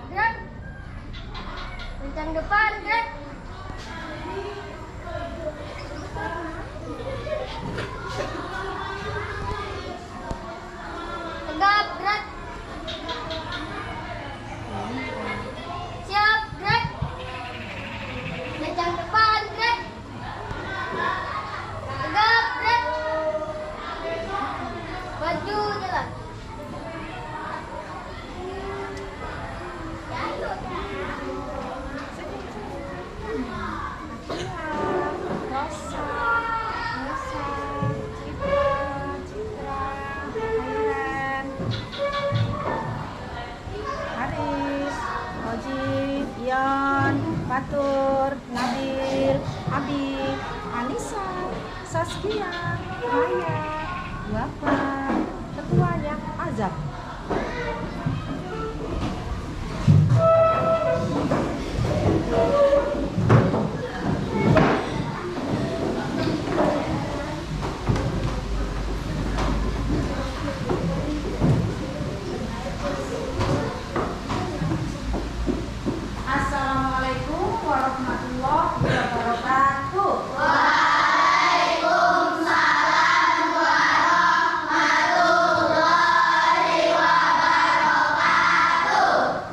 gerak. Kencang depan, gerak. Tegap, gerak. Siap, gerak. Kencang depan, gerak. Tegap, gerak. Maju jalan. Ion, Fatur, Nabil, Abi, Anissa, Saskia, Maya, Wafa, ketuanya Azab. Assalamualaikum warahmatullahi wabarakatuh. Waalaikumsalam warahmatullahi wabarakatuh.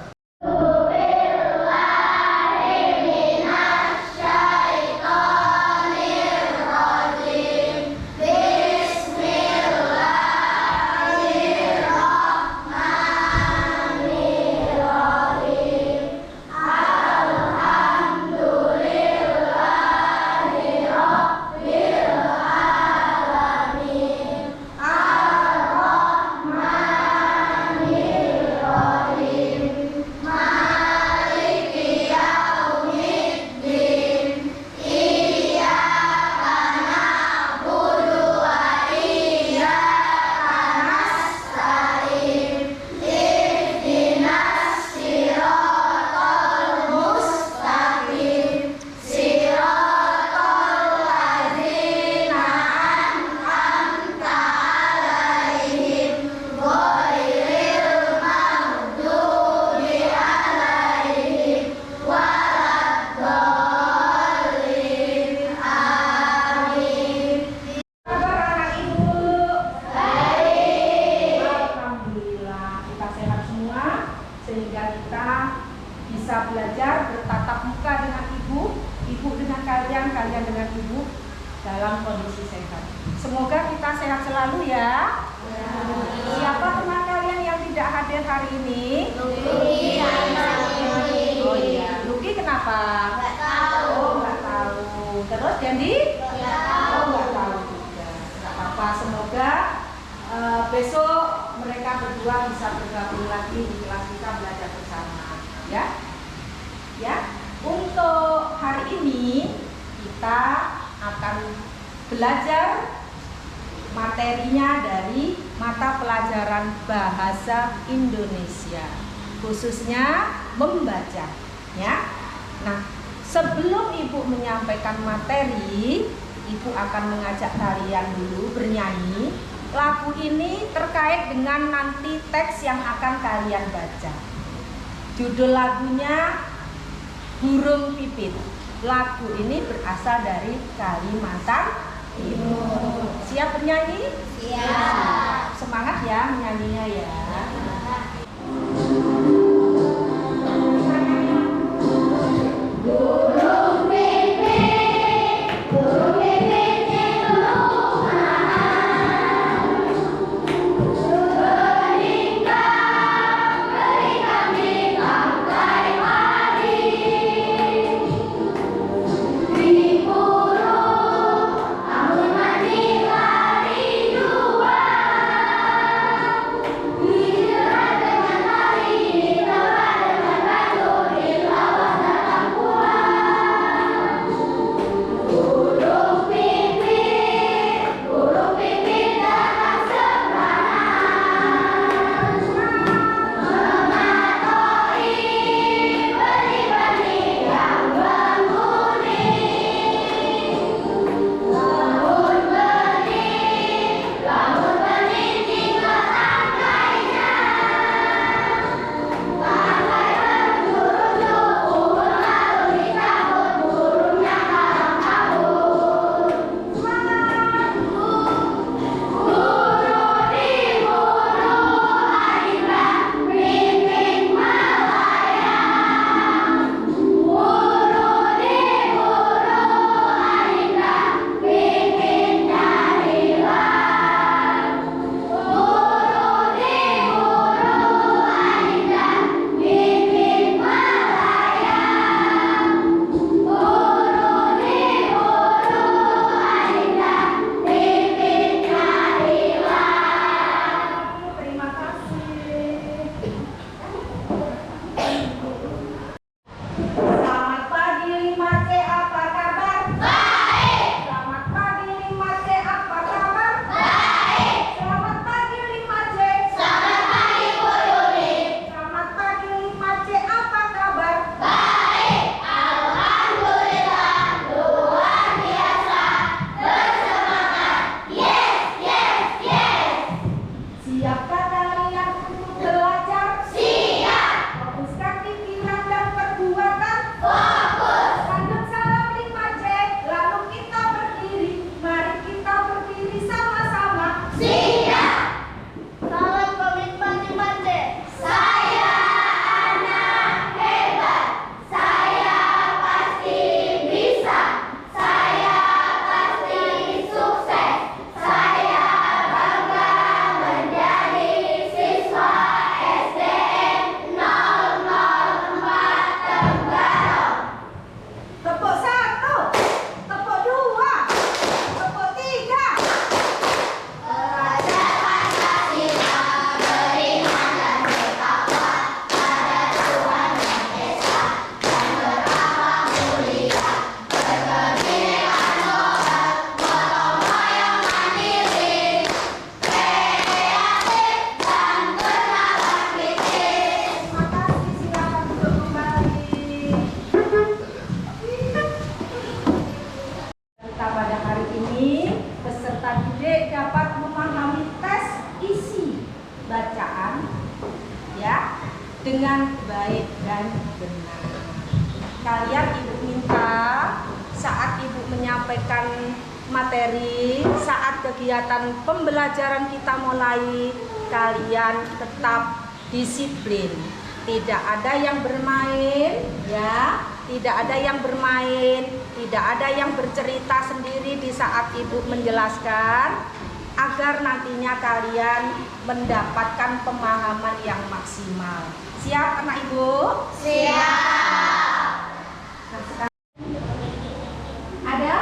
Sehingga kita bisa belajar bertatap muka dengan ibu dengan kalian dengan ibu dalam kondisi sehat. Semoga kita sehat selalu ya. Siapa teman kalian yang tidak hadir hari ini? Luki. Oh iya, Luki kenapa? Nggak tahu. Oh, nggak tahu. Terus Dendi? Nggak tahu. Oh, nggak tahu juga. Nggak apa-apa. Semoga besok mereka berdua bisa bergabung lagi di kelas kita belajar bersama, ya. Untuk hari ini kita akan belajar materinya dari mata pelajaran bahasa Indonesia, khususnya membaca, ya. Nah, sebelum Ibu menyampaikan materi, Ibu akan mengajak kalian dulu bernyanyi. Lagu ini terkait dengan nanti teks yang akan kalian baca. Judul lagunya Burung Pipit. Lagu ini berasal dari Kalimantan Timur. Siap bernyanyi? Siap. Semangat ya menyanyinya ya. Burung pipit, burung pipit yang beringkang, beringkang di tangkai padi. Di burung, namun mandi hari dua. Di dengan baik dan benar. Kalian ibu minta saat ibu menyampaikan materi, saat kegiatan pembelajaran kita mulai, kalian tetap disiplin. Tidak ada yang bermain, ya. Tidak ada yang bermain, tidak ada yang bercerita sendiri di saat ibu menjelaskan, agar nantinya kalian mendapatkan pemahaman yang maksimal. Siap anak ibu? Siap. Nah, sekarang ada?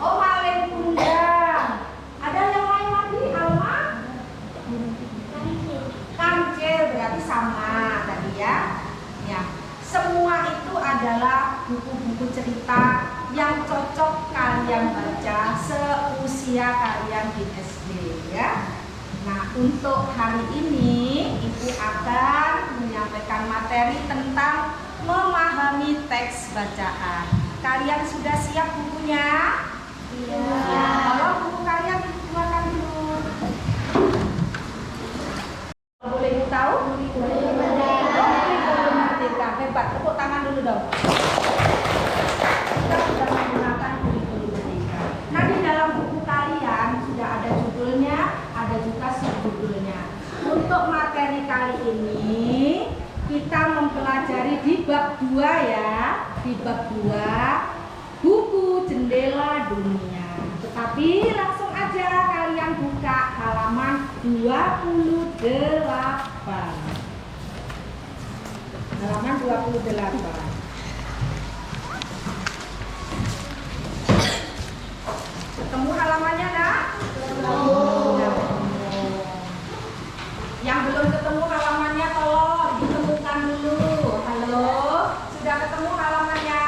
Oh, malin kundang. Ada yang lain lagi? Alma? Kancil berarti sama tadi ya. Ya. Semua itu adalah buku-buku cerita yang cocok kalian baca seusia kalian di SD ya. Nah, untuk hari ini ibu akan menyampaikan materi tentang memahami teks bacaan. Kalian sudah siap bukunya? Iya. Kalau buku kalian dikeluarkan dulu. Boleh ibu tahu? Hebat, tepuk tangan dulu dong. Kita sudah menggunakan kurikulum merdeka. Nah, di dalam buku kalian sudah ada judulnya, ada juga subjudulnya. Untuk materi kali ini kita mempelajari di bab 2 ya, di bab 2 buku Jendela Dunia. Tetapi langsung aja kalian buka halaman 28. Halaman 28. Ketemu halamannya, Nak? Ketemu. Yang belum ketemu halamannya tolong ditemukan dulu. Halo, sudah ketemu halamannya?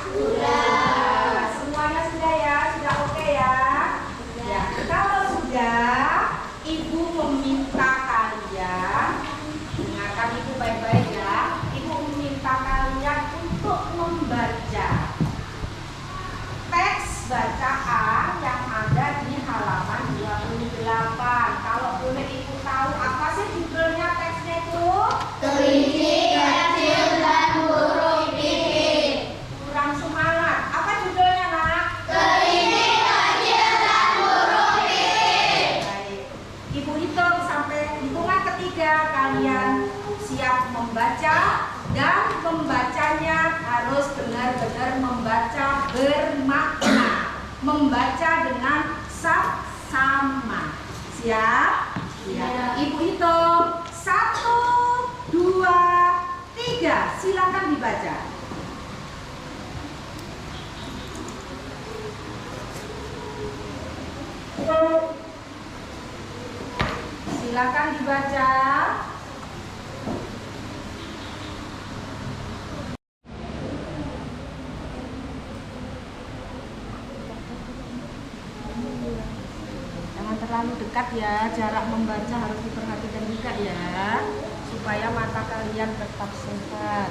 Sudah. Semuanya sudah ya? Sudah oke ya? Ya. Kalau sudah, ibu meminta kalian, dengarkan ibu baik-baik ya. Kalian untuk membaca teks bacaan yang ada di halaman 28. Kalau boleh ibu tahu apa sih judulnya teksnya itu? Kelinci kecil dan burung pipit. Kurang semangat. Apa judulnya, Nak? Kelinci kecil dan burung pipit. Baik. Ibu hitung sampai hitungan ketiga kalian siap membaca. Dan membacanya harus benar-benar membaca bermakna, membaca dengan sama. Siap? Siap. Ibu hitung 1, 2, 3. Silakan dibaca. Silakan dibaca. Terlalu dekat ya, jarak membaca harus diperhatikan juga ya, supaya mata kalian tetap sehat.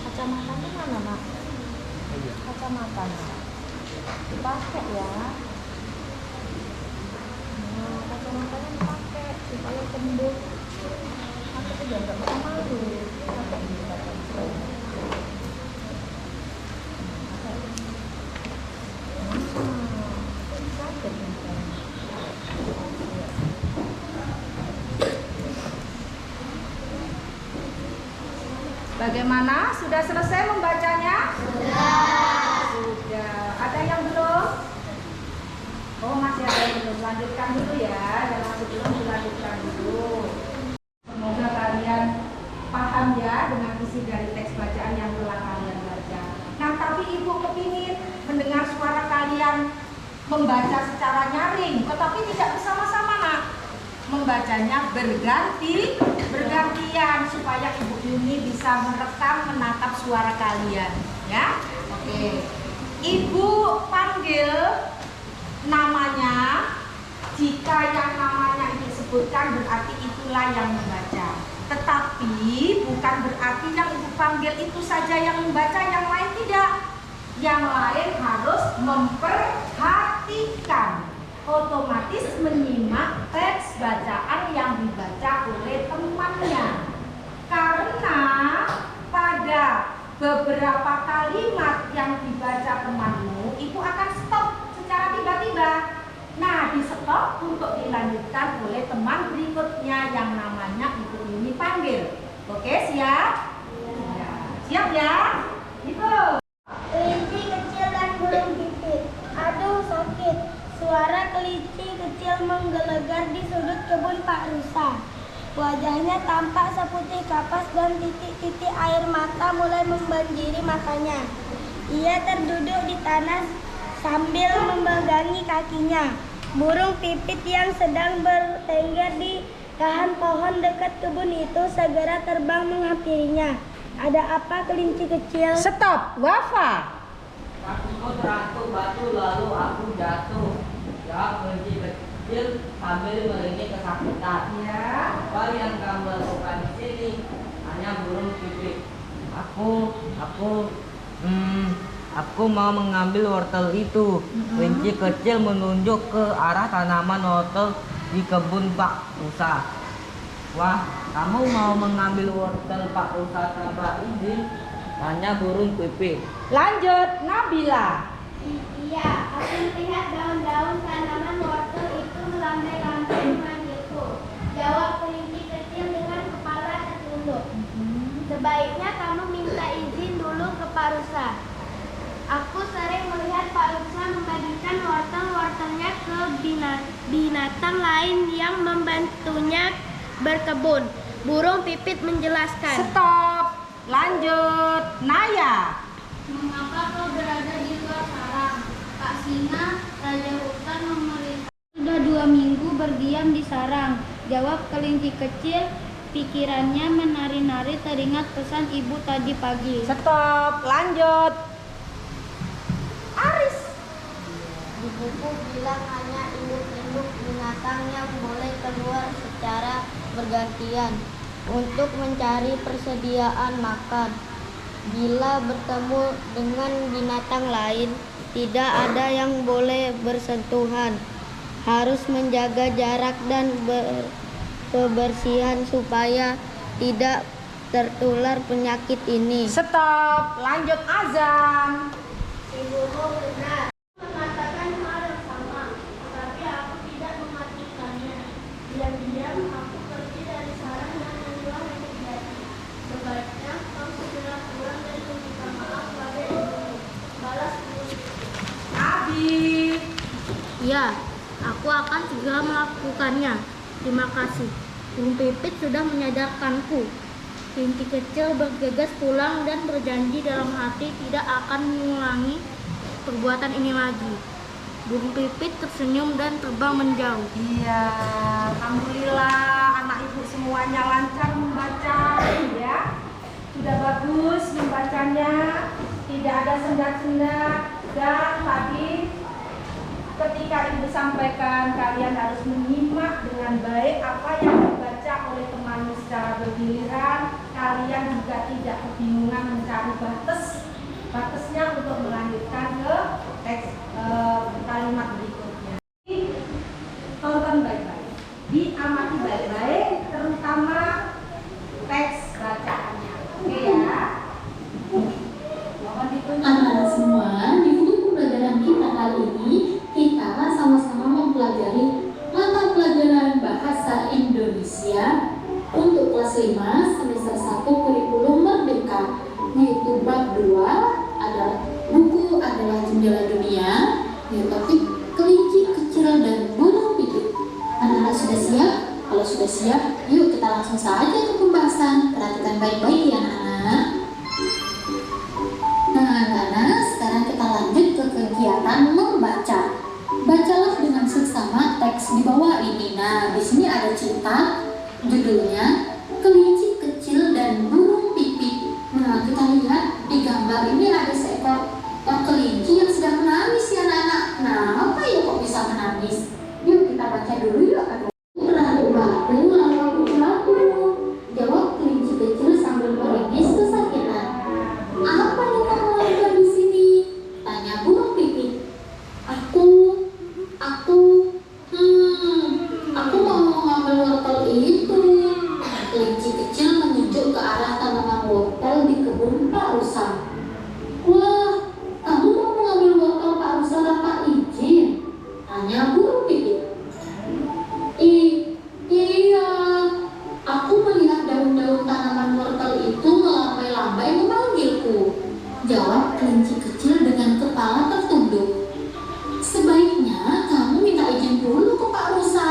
Kacamatanya mana, Nak? Kacamata dipakai ya. Nah, kacamatanya dipakai supaya tembus. Aku juga nggak bisa malu. Bagaimana? Sudah selesai membacanya? Sudah. Ada yang belum? Oh, masih ada yang belum. Lanjutkan dulu ya. Jangan sebelum dilanjutkan dulu. Semoga kalian paham ya dengan isi dari teks bacaan yang telah kalian baca. Nah, tapi ibu kepingin mendengar suara kalian membaca secara nyaring, tetapi tidak bersama-sama, Nak. Membacanya bergantian supaya Ibu Yuni bisa merekam, menatap suara kalian, ya. Oke. Ibu panggil namanya. Jika yang namanya disebutkan berarti itulah yang membaca. Tetapi bukan berarti yang ibu panggil itu saja yang membaca, yang lain tidak. Yang lain harus memperhatikan, otomatis menyimak teks bacaan yang dibaca oleh temannya. Karena pada beberapa kalimat yang dibaca temanmu, ibu akan stop secara tiba-tiba. Nah, di stop untuk dilanjutkan oleh teman berikutnya yang namanya ibu ini panggil. Oke, siap? Ya. Siap ya? Itu. Kelinci kecil dan burung pipit. Aduh, sakit. Suara kelinci kecil menggelegar di sudut kebun Pak Rusa. Wajahnya tampak seputih kapas dan titik-titik air mata mulai membanjiri matanya. Ia terduduk di tanah sambil memegangi kakinya. Burung pipit yang sedang bertengger di dahan pohon dekat kebun itu segera terbang menghampirinya. Ada apa, kelinci kecil? Stop, Wafa. Kakiku terantuk batu lalu aku jatuh. Jawab kelinci kecil sambil meringis kesakitan. Ya. Apa yang kamu lakukan di sini? Hanya burung pipit. Aku mau mengambil wortel itu. Kelinci kecil menunjuk ke arah tanaman wortel di kebun Pak Rusa. Wah, kamu mau mengambil wortel Pak Rusa tanpa izin? Tanya burung pipit. Lanjut, Nabila. Iya, aku melihat daun-daun tanaman wortel itu melambai-lambai memanggilku. Jawab kelinci kecil dengan kepala tertunduk. Sebaiknya kamu minta izin dulu ke Pak Rusa. Aku sering melihat Pak Rusa membagikan wortel-wortelnya ke binatang lain yang membantunya berkebun. Burung pipit menjelaskan. Stop. Lanjut, Naya. Mengapa kau berada di luar sarang? Pak Singa, Raja Hutan memerintah. Sudah 2 minggu berdiam di sarang. Jawab kelinci kecil, pikirannya menari-nari teringat pesan ibu tadi pagi. Stop. Lanjut, Aris. Di buku bilang hanya induk-induk binatang yang boleh keluar secara bergantian untuk mencari persediaan makan. Bila bertemu dengan binatang lain, tidak ada yang boleh bersentuhan. Harus menjaga jarak dan kebersihan supaya tidak tertular penyakit ini. Stop. Lanjut, Azam. Ibumu benar. Mengatakan hal yang sama, tetapi aku tidak mematikannya. Diam-diam aku pergi dari sarang dan membuang yang terjadi. Sebaiknya kau segera pulang dan meminta maaf pada ibumu. Balas ibumu. Abi. Ya, aku akan segera melakukannya. Terima kasih. Burung pipit sudah menyadarkanku. Kelinci kecil bergegas pulang dan berjanji dalam hati tidak akan mengulangi perbuatan ini lagi. Burung pipit tersenyum dan terbang menjauh. Iya, alhamdulillah anak ibu semuanya lancar membaca ya. Sudah bagus membacanya, tidak ada sendat-sendat, dan tadi ketika ibu sampaikan kalian harus menyimak dengan baik apa yang dibaca oleh temanmu secara bergiliran. Kalian juga tidak kebingungan mencari batasnya untuk melanjutkan ke teks kalimat berikutnya. Tonton baik-baik, diamati baik-baik, terutama teks bacaannya. Oke ya. Mohon ditunggu. Anak-anak semua, di buku pembelajaran kita kali ini kita sama-sama mempelajari mata pelajaran bahasa Indonesia untuk kelas 5 semester 1 kurikulum Merdeka, yaitu bab 2 adalah buku adalah jendela dunia, yaitu topik kelinci kecil dan burung pipit. Anak-anak sudah siap? Kalau sudah siap, yuk kita langsung saja ke pembahasan. Perhatikan baik-baik ya anak-anak. Nah anak-anak, sekarang kita lanjut ke kegiatan membaca. Bacalah dengan seksama teks di bawah ini. Nah, di sini ada cerita, judulnya Kelinci Kecil dan Burung Pipit. Nah, kita lihat di gambar ini ada seekor kelinci yang sedang menangis ya anak-anak. Nah, apa ya kok bisa menangis? Yuk kita baca dulu yuk. Lalu batu, lalu batu. Jawab kecil dengan kepala tertunduk. Sebaiknya kamu minta izin dulu ke Pak Rusa.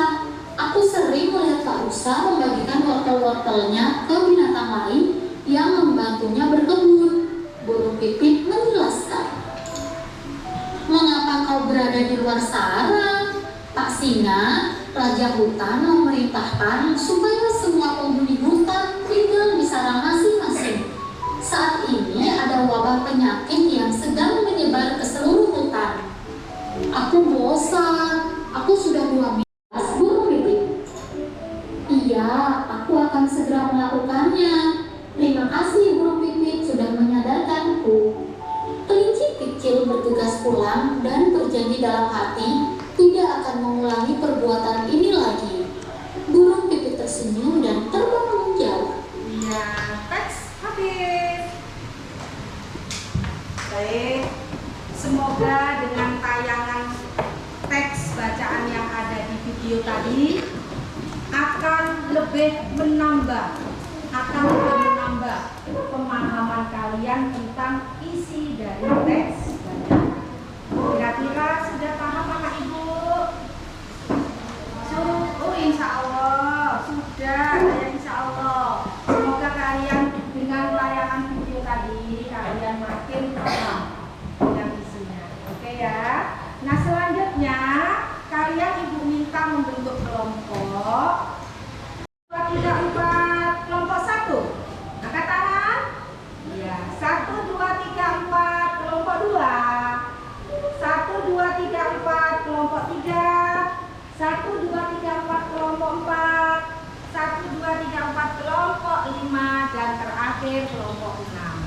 Aku sering melihat Pak Rusa membagikan wortel-wortelnya ke binatang lain yang membantunya berkebun. Burung pipit menjelaskan. Mengapa kau berada di luar sarang? Pak Singa, Raja Hutan memerintahkan supaya semua penghuni hutan tinggal di sarang masing-masing. Saat ini ada wabah penyakit yang sedang menyebar ke seluruh hutan. Aku bosan, aku sudah 2 minggu. Burung pipit. Iya, aku akan segera melakukannya. Terima kasih burung pipit sudah menyadarkanku. Kelinci kecil bergegas pulang dan berjanji dalam hati tidak akan mengulangi perbuatan ini lagi. Burung pipit tersenyum dan terbang menjauh. Ya, teks habis. Baik, semoga dengan tayangan teks bacaan yang ada di video tadi akan lebih menambah pemahaman kalian tentang isi dari teks bacaan. Kira-kira sudah paham Bapak Ibu? Oh, insya Allah sudah, ya insya Allah. Semoga kalian dengan tayangan video tadi kalian makin paham dengan isinya. Oke ya. Nah selanjutnya kalian Ibu minta membentuk kelompok 2, 3, 4, kelompok 1. Angkat tangan. Ya, 1, 2, 3, 4, kelompok 2. 1, 2, 3, 4, kelompok 3. 1, 2, 3, 4, kelompok 4. 1, 2, 3, 4, kelompok 5. Dan terakhir kelompok 6.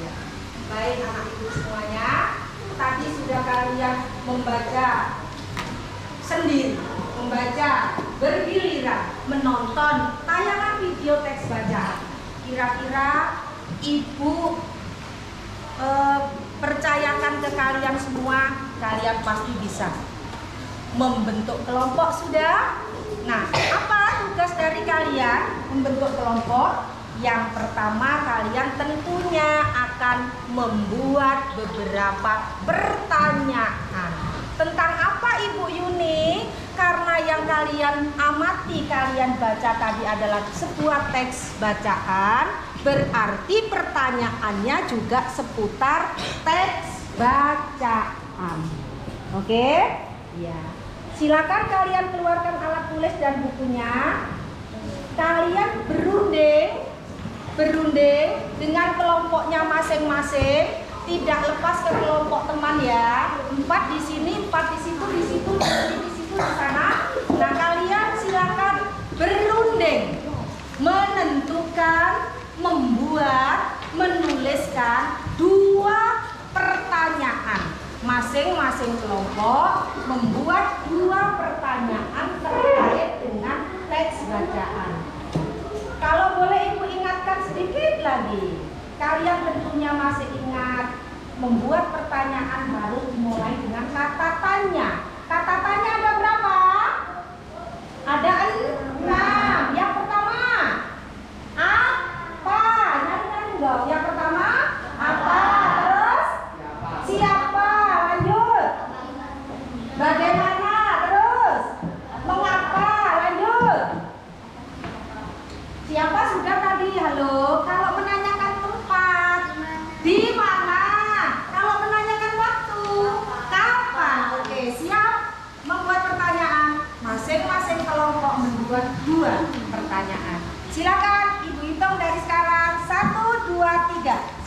Ya. Baik anak ibu semuanya, tadi sudah kalian membaca sendiri, membaca bergiliran, menonton tayangan video teks bacaan. Kira-kira ibu percayakan ke kalian semua, kalian pasti bisa membentuk kelompok sudah. Nah, apa tugas dari kalian membentuk kelompok? Yang pertama, kalian tentunya akan membuat beberapa pertanyaan. Tentang apa Ibu Yuni? Karena yang kalian amati, kalian baca tadi adalah sebuah teks bacaan, berarti pertanyaannya juga seputar teks bacaan. Oke? Ya. Silakan kalian keluarkan alat tulis dan bukunya. Kalian berunding dengan kelompoknya masing-masing, tidak lepas ke kelompok teman ya. 4 di sini, 4 di situ, di situ, di sini, di situ, di sana. Nah, kalian silakan berunding, menentukan, membuat, menuliskan 2 pertanyaan. Masing-masing kelompok membuat 2 pertanyaan terkait dengan teks bacaan. Kalau boleh Ibu ingatkan sedikit lagi, kalian tentunya masih ingat membuat pertanyaan baru dimulai dengan kata tanya. Kata tanya ada berapa? Ada 6. Yang pertama, apa? Nyanyi dong. Yang pertama, apa? Terus, siapa? Lanjut. Bagaimana? Terus, mengapa? Lanjut. Siapa sudah tadi? Halo. Kalau menanyakan tempat, di mana? Kalau menanyakan waktu, kapan? Oke, siap membuat pertanyaan. Masing-masing kelompok membuat 2 pertanyaan. Silakan Ibu hitung dari sekarang. 1, 2, 3.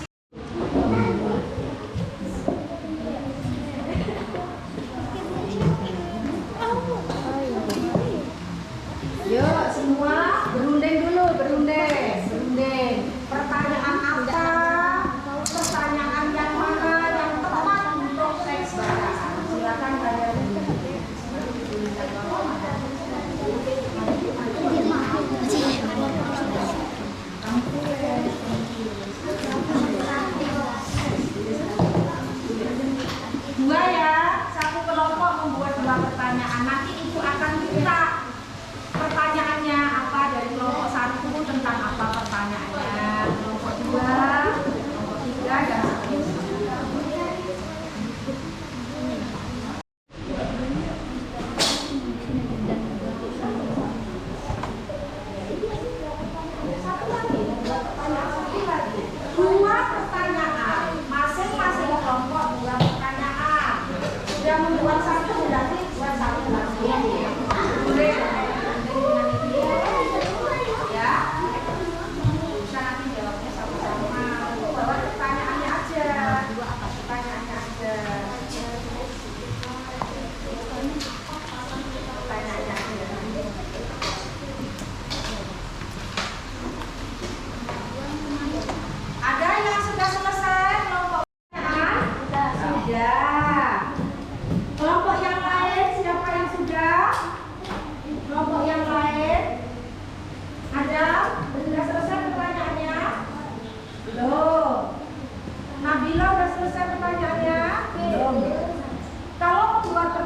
Yuk semua berunding dulu, berunding. Pertanyaan apa? Pertanyaan yang mana yang tepat untuk teks bacaan? Silakan kalian. Dua ya, satu kelompok membuat 2 pertanyaan. Nanti Ibu akan minta pertanyaannya apa dari kelompok 1 tentang apa pertanyaannya, kelompok 2, kelompok 3 dan seterusnya.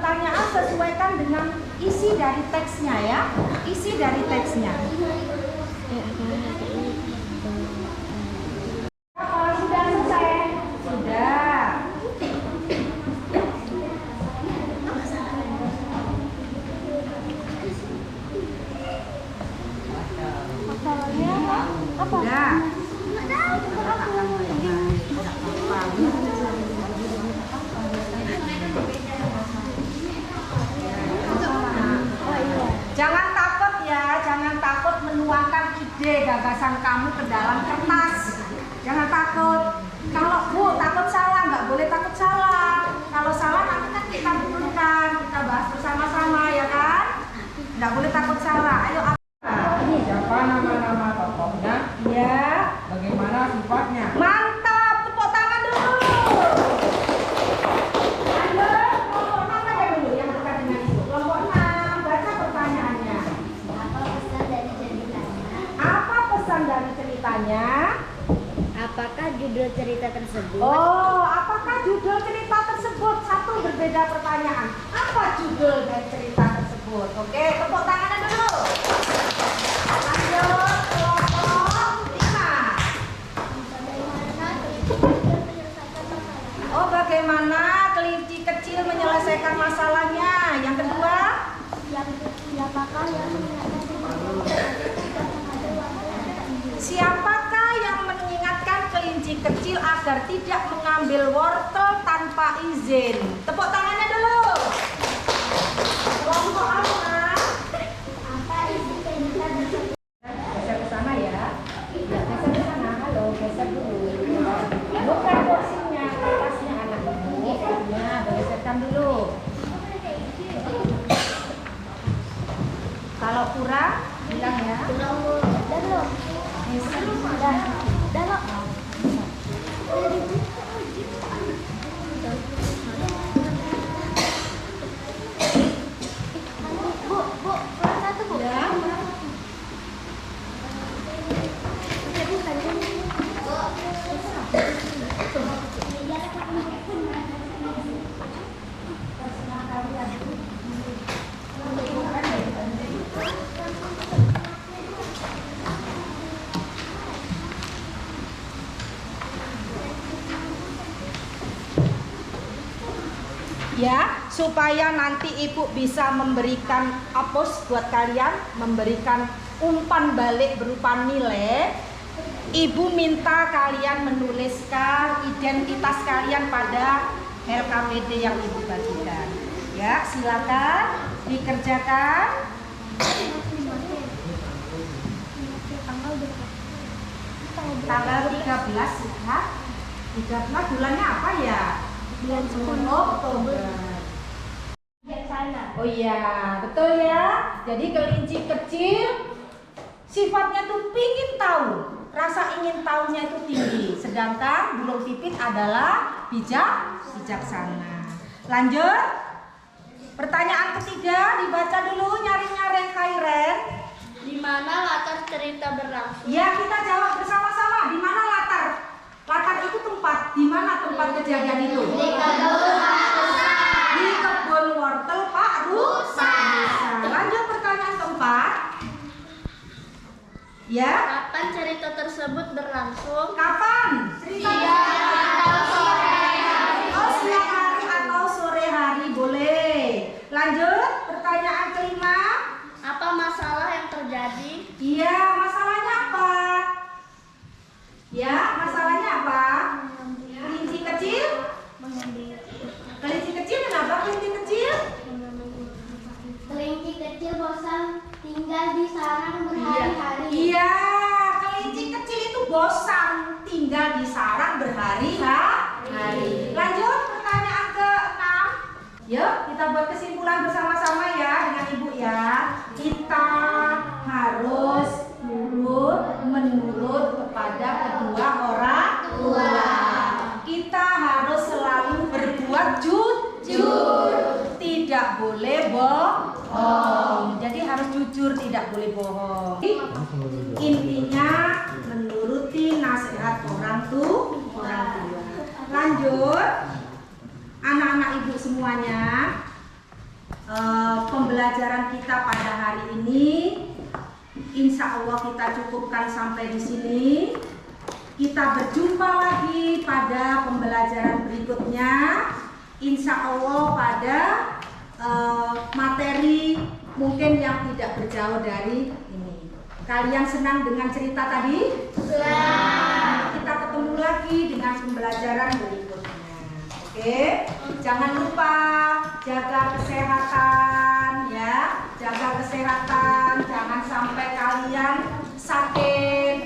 pertanyaan sesuaikan dengan isi dari teksnya ya. Isi dari teksnya. Kalau sudah selesai? Sudah. Masalahnya apa? Sudah. Jangan takut ya, jangan takut menuangkan ide gagasan kamu ke dalam kertas. Jangan takut. Kalau Bu takut salah, nggak boleh takut salah. Kalau salah nanti kan kita betulkan, kita bahas bersama-sama ya kan? Nggak boleh takut salah. Ayo. Siapa nama-nama tokohnya? Ya. Bagaimana sifatnya? Mantap, tepuk tangan dulu. Ayo, kelompok 6 aja dulu yang dekat dengan Ibu. Kelompok 6, baca pertanyaannya. Apa pesan dari ceritanya? Apakah judul cerita tersebut? Oh, apakah judul cerita tersebut? Satu berbeda pertanyaan. Apa judul dari cerita tersebut? Oke, tepuk tangannya dulu. Lanjut, kelompok 5. Oh, bagaimana kelinci kecil menyelesaikan masalahnya? Yang kedua, siapakah yang mengingatkan kelinci kecil agar tidak mengambil wortel tanpa izin? Tepuk tangannya dulu. Kelompok apa? Geser ke sana ya. Ya, geser ke sana. Halo, geser dulu. Bukan kursinya, kertasnya anak ibu. Ya, geserkan dulu. Kalau kurang, bilang ya. Ya, supaya nanti ibu bisa memberikan apos buat kalian, memberikan umpan balik berupa nilai. Ibu minta kalian menuliskan identitas kalian pada LKPD yang ibu bagikan. Ya, silakan dikerjakan. Tanggal 13 ya. 13 bulannya apa ya? Bulan 10 Oktober. Oh iya, betul ya. Jadi kelinci kecil sifatnya tuh pingin tahu, rasa ingin tahunya itu tinggi. Sedangkan burung pipit adalah bijaksana. Lanjut. Pertanyaan ketiga dibaca dulu, nyaring-nyaring Khairen. Di mana latar cerita berlangsung? Ya, kita jawab bersama-sama. Di mana latar? Latar itu tempat. Di mana tempat kejadian itu? Di kebun wortel Pak Rusa. Lanjut pertanyaan keempat. Ya. Kapan cerita tersebut berlangsung? Kapan? Cerita Oh, siang hari atau sore hari boleh. Lanjut pertanyaan kelima. Apa masalah yang terjadi? Iya, masalahnya apa? Ya, masalahnya apa? Kelinci kecil? Kelinci kecil kenapa kelinci kecil? Kelinci kecil bosan tinggal di sarang berhari-hari. Iya, kelinci kecil itu bosan tinggal di sarang berhari-hari. Lanjut pertanyaan ke-6. Yuk, kita buat kesimpulan bersama-sama ya dengan ibu ya. Kita harus menurut kepada kedua orang tua. Kita harus selalu berbuat jujur. Tidak boleh bohong. Jadi harus jujur, tidak boleh bohong. Intinya menuruti nasihat orang tua. Lanjut, anak-anak ibu semuanya. pembelajaran kita pada hari ini. Insya Allah kita cukupkan sampai di sini. Kita berjumpa lagi pada pembelajaran berikutnya. Insya Allah pada materi mungkin yang tidak berjauh dari ini. Kalian senang dengan cerita tadi? Senang. Kita ketemu lagi dengan pembelajaran berikutnya. Oke? Jangan lupa jaga kesehatan ya. Jaga kesehatan, jangan sampai kalian sakit.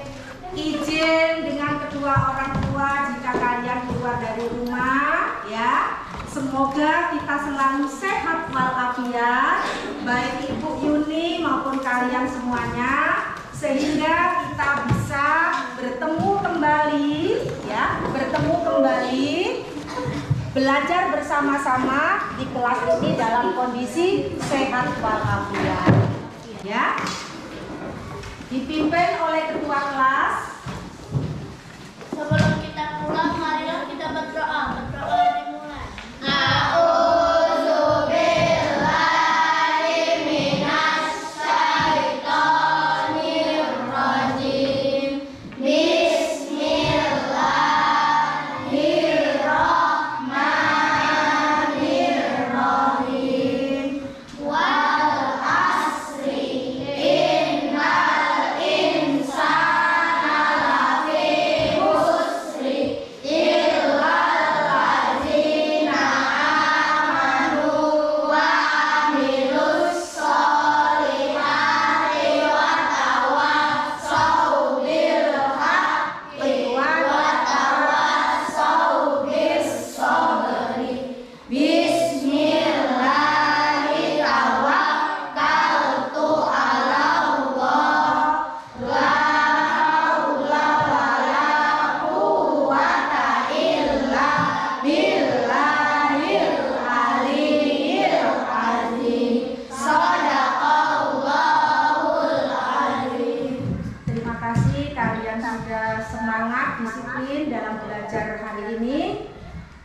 Izin dengan kedua orang tua jika kalian keluar dari rumah ya. Semoga kita selalu sehat walafiat, baik Ibu Yuni maupun kalian semuanya, sehingga kita bisa bertemu kembali ya, belajar bersama-sama di kelas ini dalam kondisi sehat walafiat ya. Dipimpin oleh ketua kelas. Sebelum kita pulang, marilah kita berdoa. Berdoa dimulai.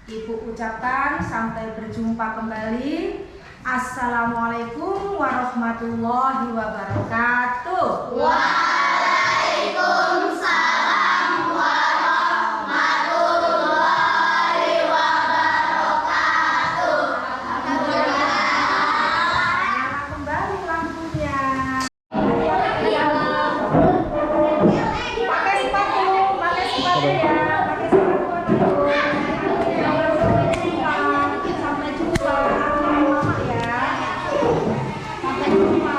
Ibu ucapkan sampai berjumpa kembali. Assalamualaikum warahmatullahi wabarakatuh. Waalaikumsalam warahmatullahi wabarakatuh. Nyala kembali lampunya. Pakai sepatu ya. Sampai jumpa. Mama ya. Sampai jumpa.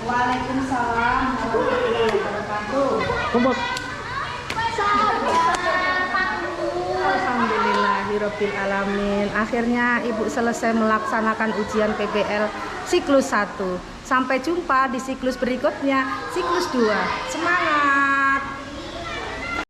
Waalaikumsalam warahmatullahi wabarakatuh. Alhamdulillahirabbil alamin. Akhirnya Ibu selesai melaksanakan ujian PBL siklus 1. Sampai jumpa di siklus berikutnya, siklus 2. Semangat.